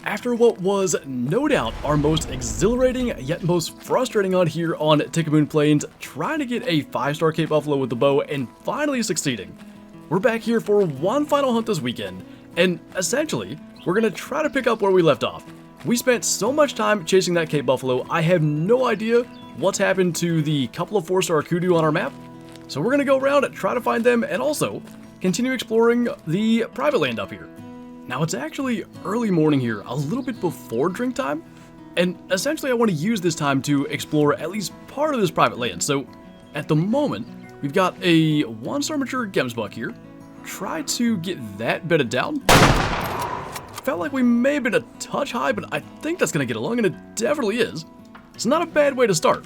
After what was no doubt our most exhilarating yet most frustrating hunt here on Tikamoon Plains, trying to get a 5-star Cape Buffalo with the bow and finally succeeding, we're back here for one final hunt this weekend, and essentially, we're going to try to pick up where we left off. We spent so much time chasing that Cape Buffalo, I have no idea what's happened to the couple of 4-star Kudu on our map, so we're going to go around and try to find them and also continue exploring the private land up here. Now it's actually early morning here, a little bit before drink time, and essentially I want to use this time to explore at least part of this private land. So at the moment, we've got a 1-star mature Gemsbok here. Try to get that bedded down. Felt like we may have been a touch high, but I think that's going to get along, and it definitely is. It's not a bad way to start.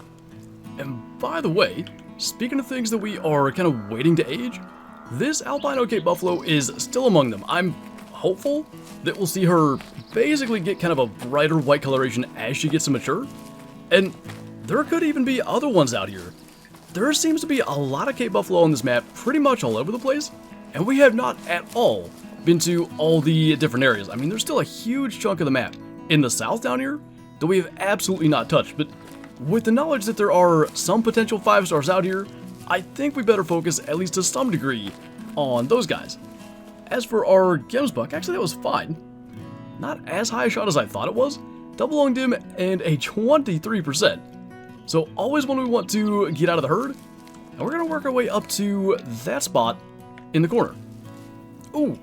And by the way, speaking of things that we are kind of waiting to age, this albino Cape Buffalo is still among them. I'm hopeful that we'll see her basically get kind of a brighter white coloration as she gets to mature. And there could even be other ones out here. There seems to be a lot of Cape Buffalo on this map pretty much all over the place, and we have not at all been to all the different areas. I mean, there's still a huge chunk of the map in the south down here that we have absolutely not touched, but with the knowledge that there are some potential 5-stars out here, I think we better focus at least to some degree on those guys. As for our Gemsbok, actually that was fine. Not as high a shot as I thought it was. Double lunged him and a 23%. So always when we want to get out of the herd, and we're going to work our way up to that spot in the corner. Ooh,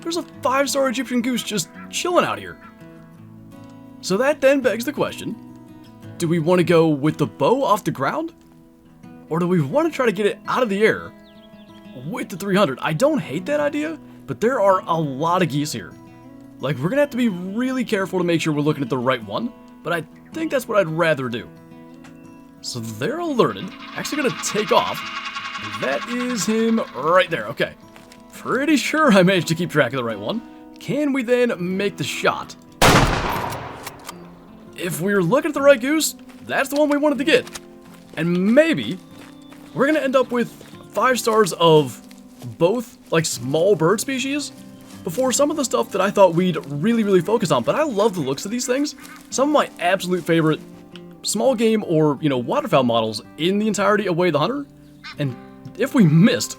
there's a 5-star Egyptian goose just chilling out here. So that then begs the question, do we want to go with the bow off the ground? Or do we want to try to get it out of the air with the 300? I don't hate that idea, but there are a lot of geese here. Like, we're gonna have to be really careful to make sure we're looking at the right one, but I think that's what I'd rather do. So they're alerted, actually gonna take off. That is him right there, okay. Pretty sure I managed to keep track of the right one. Can we then make the shot? If we're looking at the right goose, that's the one we wanted to get. And maybe we're gonna end up with 5 stars of both, like, small bird species before some of the stuff that I thought we'd really focus on. But I love the looks of these things. Some of my absolute favorite small game or, waterfowl models in the entirety of Way of the Hunter. And if we missed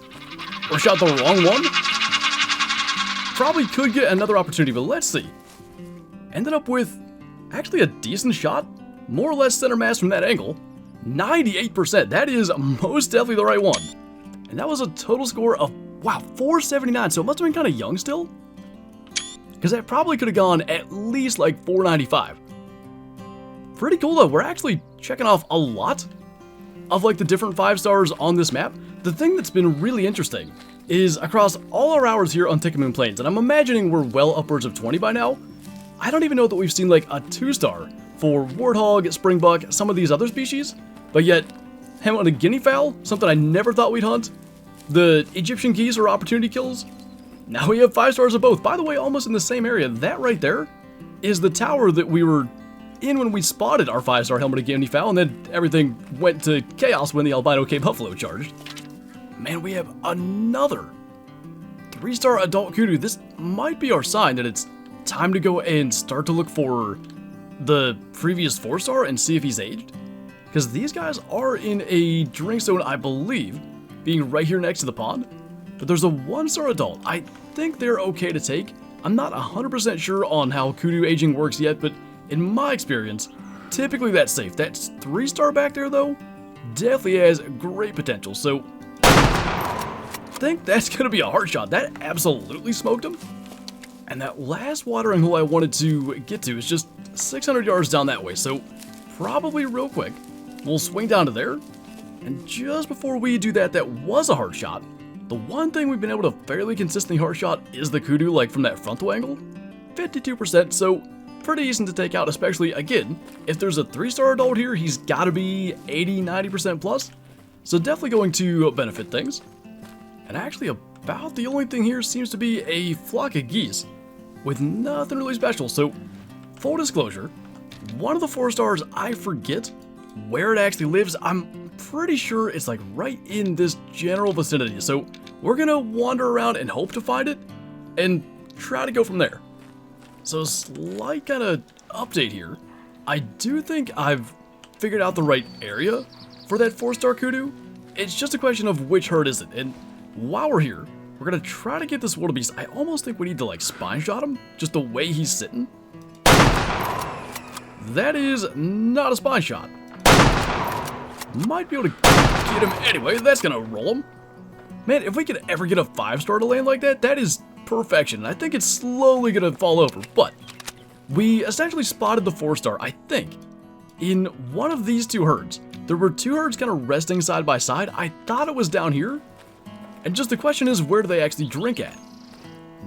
or shot the wrong one, probably could get another opportunity, but let's see. Ended up with actually a decent shot, more or less center mass from that angle. 98%, that is most definitely the right one. And that was a total score of, wow, 479, so it must have been kind of young still. Because that probably could have gone at least like 495. Pretty cool though, we're actually checking off a lot of like the different 5-stars on this map. The thing that's been really interesting is across all our hours here on Tikamoon Plains, and I'm imagining we're well upwards of 20 by now, I don't even know that we've seen like a 2-star for warthog, springbuck, some of these other species, but yet, him on a guinea fowl, something I never thought we'd hunt. The Egyptian geese are opportunity kills. Now we have 5 stars of both. By the way, almost in the same area. That right there is the tower that we were in when we spotted our 5-star helmeted guinea fowl, and then everything went to chaos when the albino Cape Buffalo charged. Man, we have another 3-star adult kudu. This might be our sign that it's time to go and start to look for the previous 4-star and see if he's aged. Because these guys are in a drink zone, I believe, being right here next to the pond. But there's a 1-star adult. I think they're okay to take. I'm not 100% sure on how kudu aging works yet, but in my experience, typically that's safe. That 3-star back there, though, definitely has great potential. So, I think that's going to be a hard shot. That absolutely smoked him. And that last watering hole I wanted to get to is just 600 yards down that way. So, probably real quick, we'll swing down to there. And just before we do that, that was a hard shot. The one thing we've been able to fairly consistently hard shot is the kudu, like from that frontal angle. 52%, so pretty decent to take out, especially, again, if there's a 3-star adult here, he's got to be 80-90% plus. So definitely going to benefit things. And actually, about the only thing here seems to be a flock of geese with nothing really special. So, full disclosure, one of the 4-stars, I forget where it actually lives. I'm pretty sure it's like right in this general vicinity. So we're gonna wander around and hope to find it and try to go from there. So slight kind of update here. I do think I've figured out the right area for that 4-star Kudu. It's just a question of which herd is it. And while we're here, we're going to try to get this wildebeest. I almost think we need to like spine shot him, just the way he's sitting. That is not a spine shot. Might be able to get him anyway. That's going to roll him. Man, if we could ever get a 5-star to land like that, that is perfection. I think it's slowly going to fall over, but we essentially spotted the 4-star, I think, in one of these two herds. There were two herds kind of resting side by side. I thought it was down here. And just the question is, where do they actually drink at?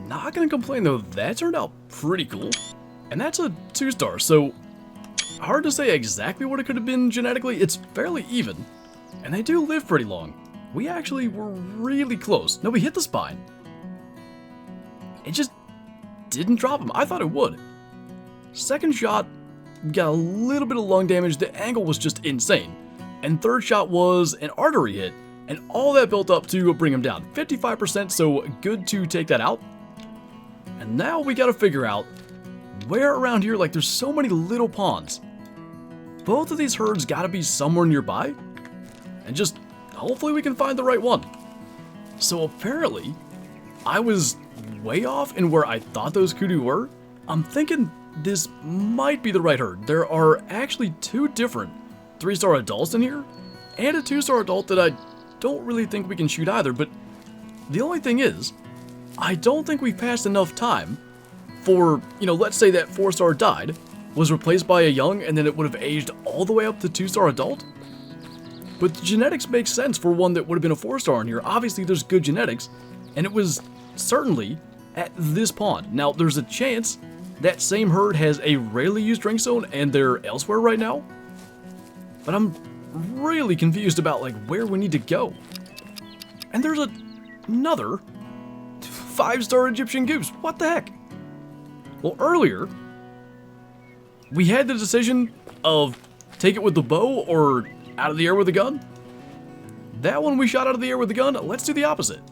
Not going to complain, though. That turned out pretty cool. And that's a 2-star, so hard to say exactly what it could have been genetically. It's fairly even. And they do live pretty long. We actually were really close. No, we hit the spine. It just didn't drop him. I thought it would. Second shot, got a little bit of lung damage. The angle was just insane. And third shot was an artery hit. And all that built up to bring him down. 55%, so good to take that out. And now we gotta figure out where around here, like there's so many little ponds. Both of these herds gotta be somewhere nearby. And just hopefully we can find the right one. So apparently, I was way off in where I thought those kudu were. I'm thinking this might be the right herd. There are actually two different 3-star adults in here, and a 2-star adult that I don't really think we can shoot either, but the only thing is, I don't think we've passed enough time for, let's say that 4-star died, was replaced by a young, and then it would have aged all the way up to 2-star adult. But the genetics make sense for one that would have been a 4-star in here. Obviously, there's good genetics, and it was certainly at this pond. Now, there's a chance that same herd has a rarely used drink zone, and they're elsewhere right now. But I'm really confused about like where we need to go. And there's another 5-star Egyptian goose. What the heck? Well, earlier we had the decision of take it with the bow or out of the air with a gun. That one we shot out of the air with the gun. Let's do the opposite.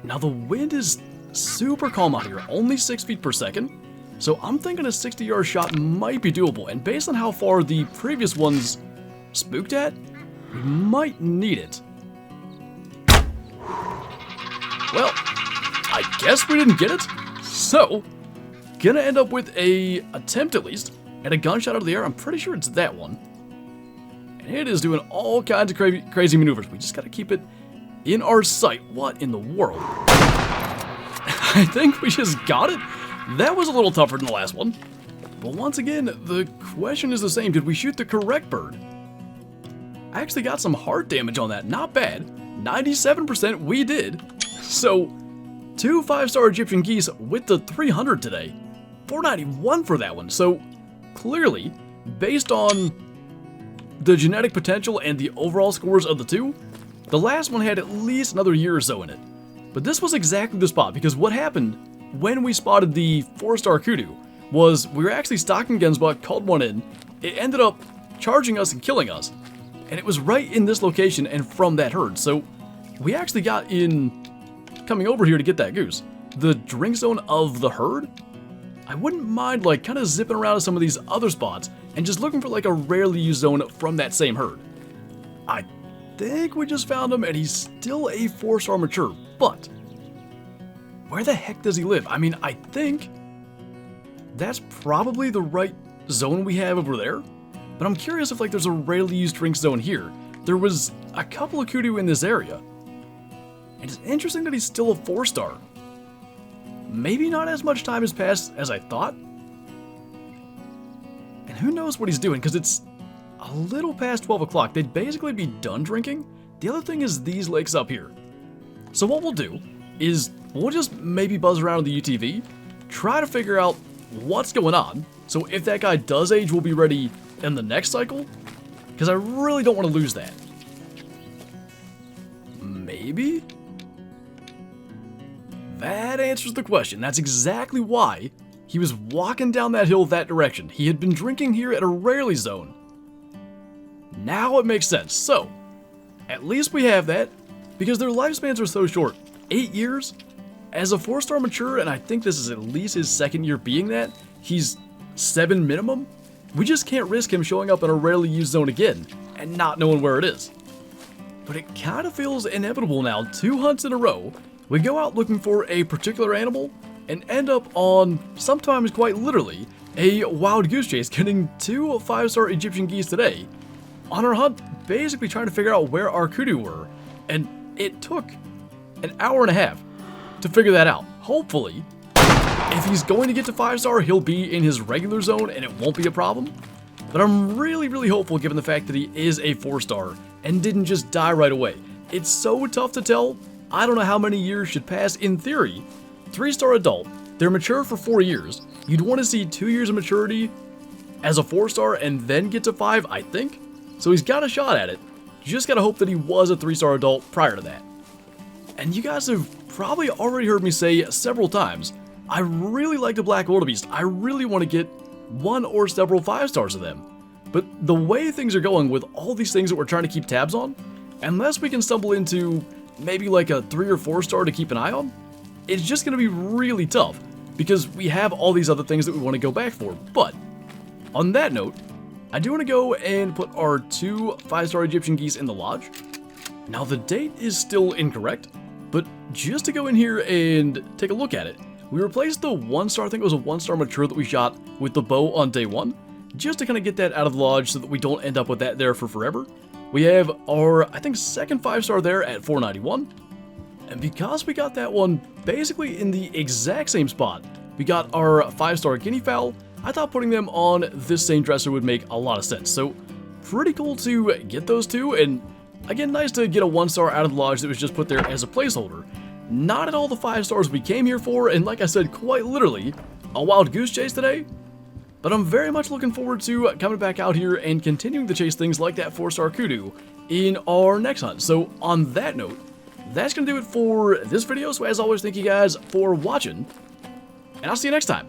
Now the wind is super calm out here, only 6 feet per second. So I'm thinking a 60-yard shot might be doable. And based on how far the previous ones spooked at, we might need it. Well, I guess we didn't get it. So, gonna end up with a attempt at least at a gunshot out of the air. I'm pretty sure it's that one. And it is doing all kinds of crazy maneuvers. We just gotta keep it in our sight. What in the world? I think we just got it. That was a little tougher than the last one. But once again, the question is the same. Did we shoot the correct bird? I actually got some heart damage on that. Not bad. 97% we did. So, 2 5-star Egyptian geese with the 300 today. 491 for that one. So, clearly, based on the genetic potential and the overall scores of the two, the last one had at least another year or so in it. But this was exactly the spot, because what happened when we spotted the 4-star kudu was we were actually stalking Gemsbok, called one in, it ended up charging us and killing us. And it was right in this location and from that herd. So we actually got in, coming over here to get that goose, the drink zone of the herd. I wouldn't mind like kind of zipping around to some of these other spots and just looking for like a rarely used zone from that same herd. I think we just found him and he's still a 4-star mature, but where the heck does he live? I mean, I think that's probably the right zone we have over there. But I'm curious if like there's a rarely used drink zone here. There was a couple of kudu in this area. And it's interesting that he's still a 4-star. Maybe not as much time has passed as I thought. And who knows what he's doing, because it's a little past 12 o'clock. They'd basically be done drinking. The other thing is these lakes up here. So what we'll do is we'll just maybe buzz around the UTV, try to figure out what's going on. So if that guy does age, we'll be ready in the next cycle, because I really don't want to lose that. Maybe? That answers the question. That's exactly why he was walking down that hill that direction. He had been drinking here at a rarely zone. Now it makes sense. So, at least we have that, because their lifespans are so short. 8 years? As a 4-star mature, and I think this is at least his second year being that, he's 7 minimum, we just can't risk him showing up in a rarely used zone again and not knowing where it is. But it kind of feels inevitable now. 2 hunts in a row, we go out looking for a particular animal and end up on, sometimes quite literally, a wild goose chase, getting 2 5-star Egyptian geese today on our hunt, basically trying to figure out where our kudu were. And it took an hour and a half to figure that out. Hopefully, if he's going to get to 5-star, he'll be in his regular zone and it won't be a problem. But I'm really, really hopeful given the fact that he is a 4-star and didn't just die right away. It's so tough to tell. I don't know how many years should pass. In theory, 3-star adult, they're mature for 4 years. You'd want to see 2 years of maturity as a 4-star and then get to 5, I think. So he's got a shot at it. You just gotta hope that he was a 3-star adult prior to that. And you guys have probably already heard me say several times, I really like the black wildebeest. I really want to get 1 or several 5-stars of them. But the way things are going with all these things that we're trying to keep tabs on, unless we can stumble into maybe like a 3 or 4-star to keep an eye on, it's just going to be really tough because we have all these other things that we want to go back for. But on that note, I do want to go and put our 2 5-star Egyptian geese in the lodge. Now the date is still incorrect, but just to go in here and take a look at it, we replaced the 1-star, I think it was a 1-star mature that we shot with the bow on day 1, just to kind of get that out of the lodge so that we don't end up with that there for forever. We have our, I think, 2nd 5-star there at 491. And because we got that one basically in the exact same spot, we got our 5-star guinea fowl, I thought putting them on this same dresser would make a lot of sense. So pretty cool to get those 2, and again, nice to get a 1-star out of the lodge that was just put there as a placeholder. Not at all the 5-stars we came here for, and like I said, quite literally, a wild goose chase today. But I'm very much looking forward to coming back out here and continuing to chase things like that 4-star kudu in our next hunt. So on that note, that's going to do it for this video. So as always, thank you guys for watching, and I'll see you next time.